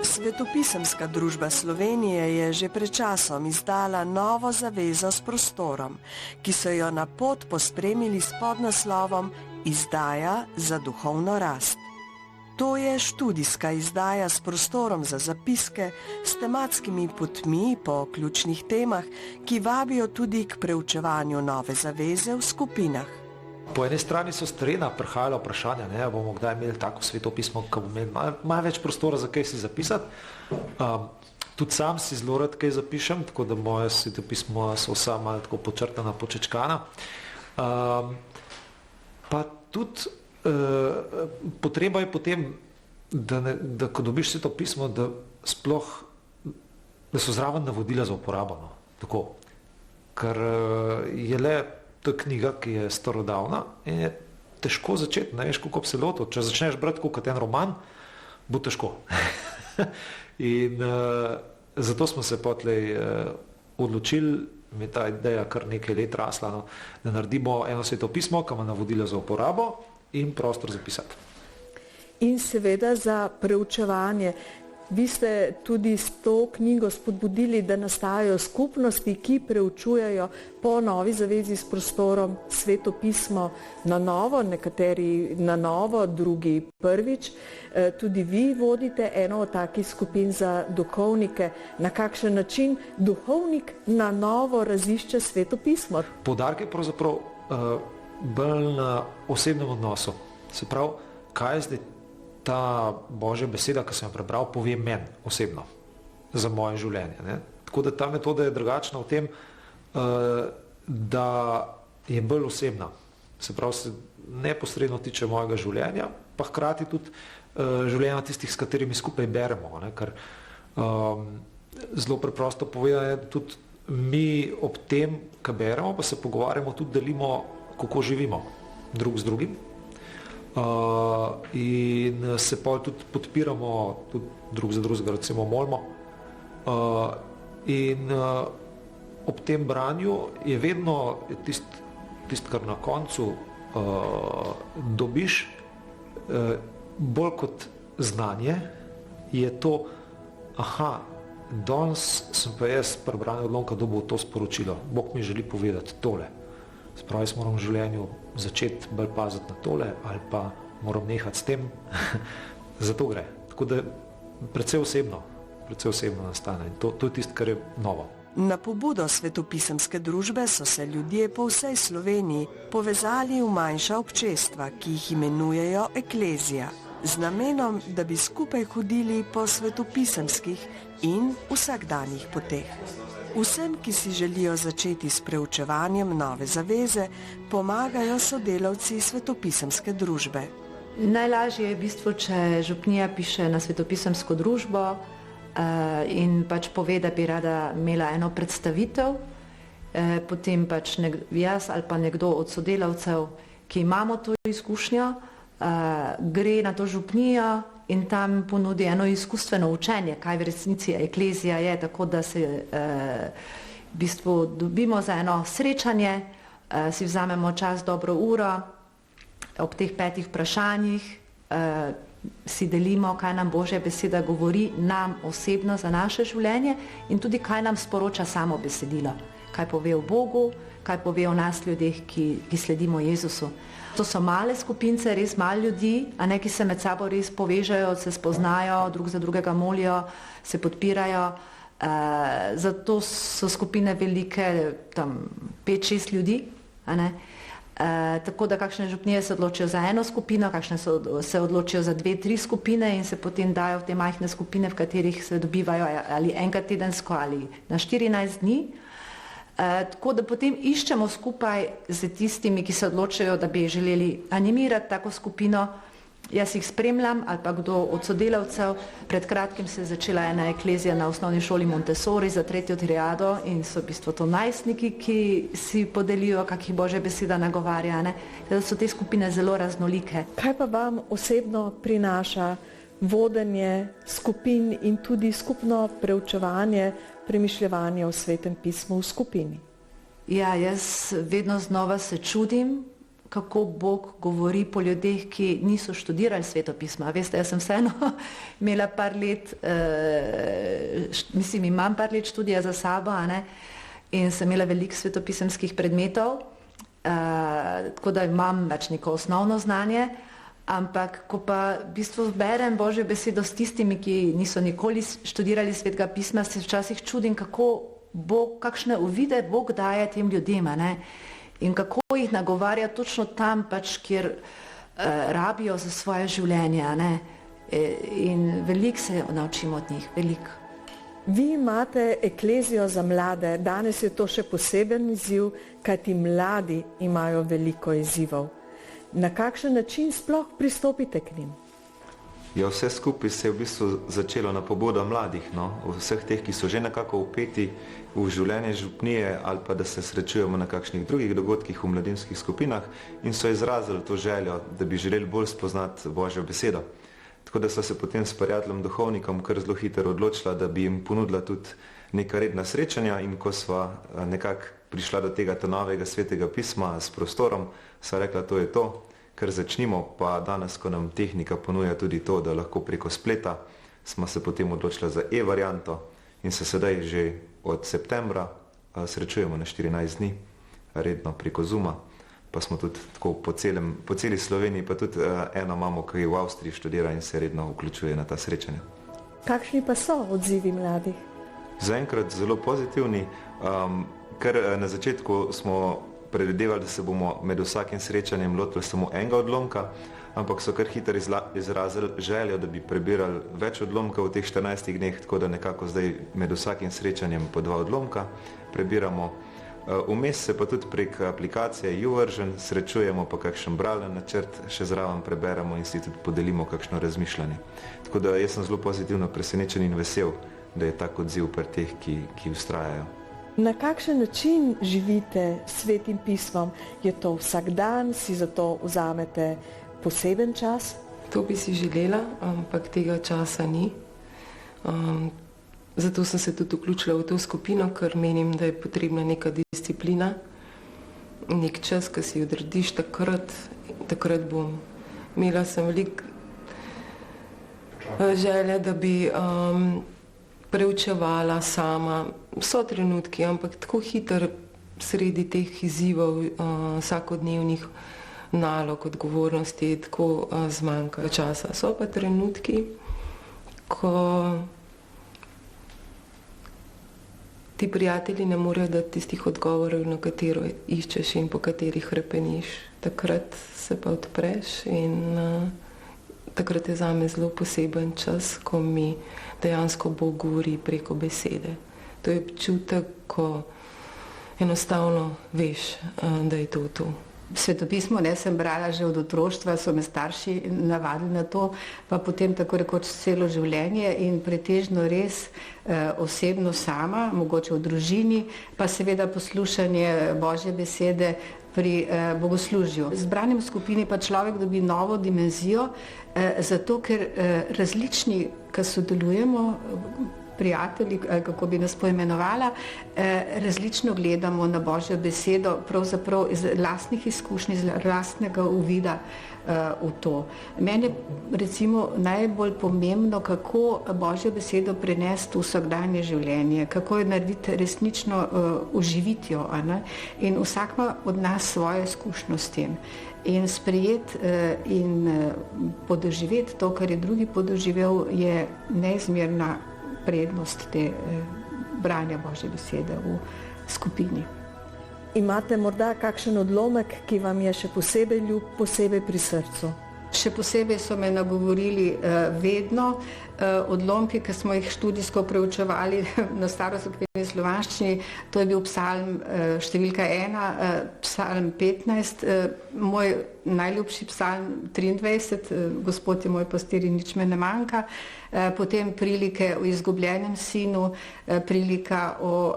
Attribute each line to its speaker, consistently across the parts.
Speaker 1: Svetopisemska družba Slovenije je že pred časom izdala novo zavezo s prostorom, ki so jo na pot pospremili s podnaslovom Izdaja za duhovno rast. To je študijska izdaja s prostorom za zapiske, s tematskimi potmi po ključnih temah, ki vabijo tudi k preučevanju nove zaveze v skupinah.
Speaker 2: Po eni strani so s terena prihajala vprašanja, bomo kdaj imeli tako svetopismo, ko bomo imeli malo več prostora za kaj si zapisati. Tudi sam si zelo rad kaj zapišem, tako da moje svetopismo so vsa malo tako počrtana, počečkana. Pa tudi potreba je potem, da ko dobiš svetopismo, da so zraven navodila za uporabo. Tako. Ker je le ta knjiga, ki je starodavna in je težko začeti, ne veš, kako bi se lotil. Če začneš brati kot en roman, bo težko. In zato smo se potlej odločili, mi je ta ideja kar nekaj let rasla, da naredimo eno svetopismo, ki ima navodila za uporabo in prostor za pisati.
Speaker 3: In seveda za preučevanje. Vi ste tudi s to knjigo spodbudili, da nastajajo skupnosti, ki preučujejo po novi zavezi s prostorom svetopismo na novo, nekateri na novo, drugi prvič. Tudi vi vodite eno od takih skupin za duhovnike. Na kakšen način duhovnik na novo razišče svetopismo?
Speaker 2: Poudarek je pravzaprav bolj na osebnem odnosu. Se pravi, kaj je zdaj ta Božja beseda, ki sem jo prebral, pove meni osebno za moje življenje. Ne? Tako da ta metoda je drugačna v tem, da je bolj osebna. Se pravi, se neposredno tiče mojega življenja, pa hkrati tudi življenja tistih, s katerimi skupaj beremo. Ne? Ker zelo preprosto povedano je tudi mi ob tem, ko beremo, pa se pogovarjamo, tudi delimo, kako živimo drug z drugim. In se pa tudi podpiramo, tudi drug za drugega, recimo molimo. In ob tem branju je vedno tist, kar na koncu dobiš, bolj kot znanje, je to, danes sem pa jaz pri branju odlomka dobil to sporočilo. Bog mi želi povedati tole. Spravi, jaz moram v življenju začeti bolj paziti na tole ali pa moram nehati s tem. Zato gre. Tako da precej osebno nastane. In to je tisto, kar je novo.
Speaker 1: Na pobudo Svetopisemske družbe so se ljudje po vsej Sloveniji povezali v manjša občestva, ki jih imenujejo eklezija, z namenom, da bi skupaj hodili po svetopisemskih in vsakdanjih poteh. Vsem, ki si želijo začeti s preučevanjem nove zaveze, pomagajo sodelavci Svetopisemske družbe.
Speaker 4: Najlažje je v bistvu, če župnija piše na Svetopisemsko družbo in pač pove, da bi rada imela eno predstavitev, potem pač jaz ali pa nekdo od sodelavcev, ki imamo to izkušnjo, gre na to župnijo in tam ponudi eno izkustveno učenje, kaj v resnici eklezija je, tako da se v bistvu dobimo za eno srečanje, si vzamemo čas, dobro uro, ob teh 5 vprašanjih si delimo, kaj nam Božja beseda govori nam osebno za naše življenje in tudi kaj nam sporoča samo besedilo, kaj pove o Bogu, kaj pove o nas ljudeh, ki sledimo Jezusu. To so male skupince, res malo ljudi, ki se med sabo res povežejo, se spoznajo, drug za drugega molijo, se podpirajo. Zato so skupine velike, tam 5-6 ljudi. Tako da kakšne župnije se odločijo za eno skupino, kakšne se odločijo za 2-3 skupine in se potem dajo v te majhne skupine, v katerih se dobivajo ali enkrat tedensko ali na 14 dni. Tako da potem iščemo skupaj z tistimi, ki se odločajo, da bi želeli animirati tako skupino. Jaz jih spremljam ali pa kdo od sodelavcev. Pred kratkim se je začela ena eklezija na osnovni šoli Montessori za 3. triado in so v bistvu to najstniki, ki si podelijo, kak jih Božja beseda nagovarja. Da so te skupine zelo raznolike.
Speaker 3: Kaj pa vam osebno prinaša vodenje skupin in tudi skupno preučevanje, premišljevanje o Svetem pismu v skupini?
Speaker 4: Ja, jaz vedno znova se čudim, kako Bog govori po ljudeh, ki niso študirali svetopisma. Veste, jaz sem vseeno imela par let, imam par let študija za sabo, in sem imela veliko svetopisemskih predmetov, tako da imam neko osnovno znanje, ampak ko pa v bistvu berem Božjo besedo s tistimi, ki niso nikoli študirali svetega pisma, se včasih čudim, kako Bog, kakšne uvide Bog daje tem ljudem, in kako jih nagovarja točno tam, kjer rabijo za svoje življenje, in veliko se naučimo od njih, veliko.
Speaker 3: Vi imate eklezijo za mlade, danes je to še poseben izziv, kajti mladi imajo veliko izzivov. Na kakšen način sploh pristopite k njim?
Speaker 5: Ja, vse skupaj se je v bistvu začelo na pobudo mladih, vseh teh, ki so že nekako vpeti v življenje župnije ali pa da se srečujemo na kakšnih drugih dogodkih v mladinskih skupinah in so izrazili to željo, da bi želeli bolj spoznati Božjo besedo. Tako da so se potem s prijateljem duhovnikom kar zelo hitro odločila, da bi jim ponudila tudi neka redna srečanja, in ko sva nekako prišla do tega novega svetega pisma s prostorom, sva rekla, to je to, kar začnimo, pa danes, ko nam tehnika ponuja tudi to, da lahko preko spleta, smo se potem odločila za e-varianto in se sedaj že od septembra srečujemo na 14 dni, redno preko Zooma, pa smo tudi tako po celi Sloveniji, pa tudi eno imamo, ki v Avstriji študira in se redno vključuje na ta srečanja.
Speaker 3: Kakšni pa so odzivi mladih?
Speaker 5: Zaenkrat zelo pozitivni, ker na začetku smo predvidevali, da se bomo med vsakim srečanjem lotili samo enega odlomka, ampak so kar hitro izrazili željo, da bi prebirali več odlomkov v teh 14 dneh, tako da nekako zdaj med vsakim srečanjem po 2 odlomka prebiramo. Vmes se pa tudi prek aplikacije YouVersion srečujemo, pa kakšen bralni načrt še zraven preberemo in si tudi podelimo kakšno razmišljanje. Tako da jaz sem zelo pozitivno presenečen in vesel, da je tak odziv pri teh, ki vztrajajo.
Speaker 3: Na kakšen način živite s svetim pismom? Je to vsak dan, si za to vzamete poseben čas?
Speaker 6: To bi si želela, ampak tega časa ni. Zato sem se tudi vključila v to skupino, ker menim, da je potrebna neka disciplina, nek čas, ki si odrediš takrat bom. Imela sem veliko želje, da bi preučevala sama. So trenutki, ampak tako hitro sredi teh izzivov, vsakodnevnih nalog, odgovornosti, tako zmanjka časa. So pa trenutki, ko ti prijatelji ne morejo dati tistih odgovorov, na katero iščeš in po katerih hrepeniš. Takrat se pa odpreš in takrat je zame zelo poseben čas, ko mi dejansko Bog govori preko besede. To je občutek, ko enostavno veš, da je to to.
Speaker 7: Svetopismo sem brala že od otroštva, so me starši navadili na to, pa potem tako rekoč celo življenje in pretežno res osebno sama, mogoče v družini, pa seveda poslušanje Božje besede pri bogoslužju. Z branjem v skupini pa človek dobi novo dimenzijo, zato ker različni, ki sodelujemo, prijatelji, kako bi nas poimenovala, različno gledamo na Božjo besedo, pravzaprav iz lastnih izkušnj, iz lastnega uvida v to. Meni je recimo najbolj pomembno, kako Božjo besedo prenesti v vsakdanje življenje, kako jo narediti resnično oživitjo, in vsak ima od nas svojo izkušnjo s tem. In sprejeti in podoživeti to, kar je drugi podoživel, je neizmerna prednost te branja Božje besede v skupini.
Speaker 3: Imate morda kakšen odlomek, ki vam je še posebej ljub, posebej pri srcu?
Speaker 7: Še posebej so me nagovorili vedno odlomki, ki smo jih študijsko preučevali na starozakljeni slovanščini. To je bil psalm številka 1, psalm 15, moj najljubši psalm 23, Gospod je moj pastir in nič me ne manjka. Potem prilike o izgubljenem sinu, prilika o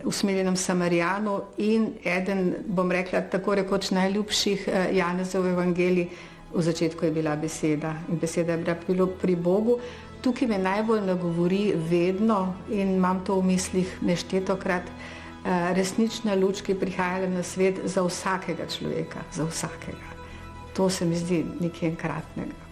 Speaker 7: usmiljenem Samarijanu in eden, bom rekla, tako rekoč najljubših Janezov evangelij, v začetku je bila beseda in beseda je bila pri Bogu. Tukaj me najbolj nagovori vedno in imam to v mislih neštetokrat, resnična luč, ki je prihajala na svet za vsakega človeka, za vsakega. To se mi zdi nekaj enkratnega.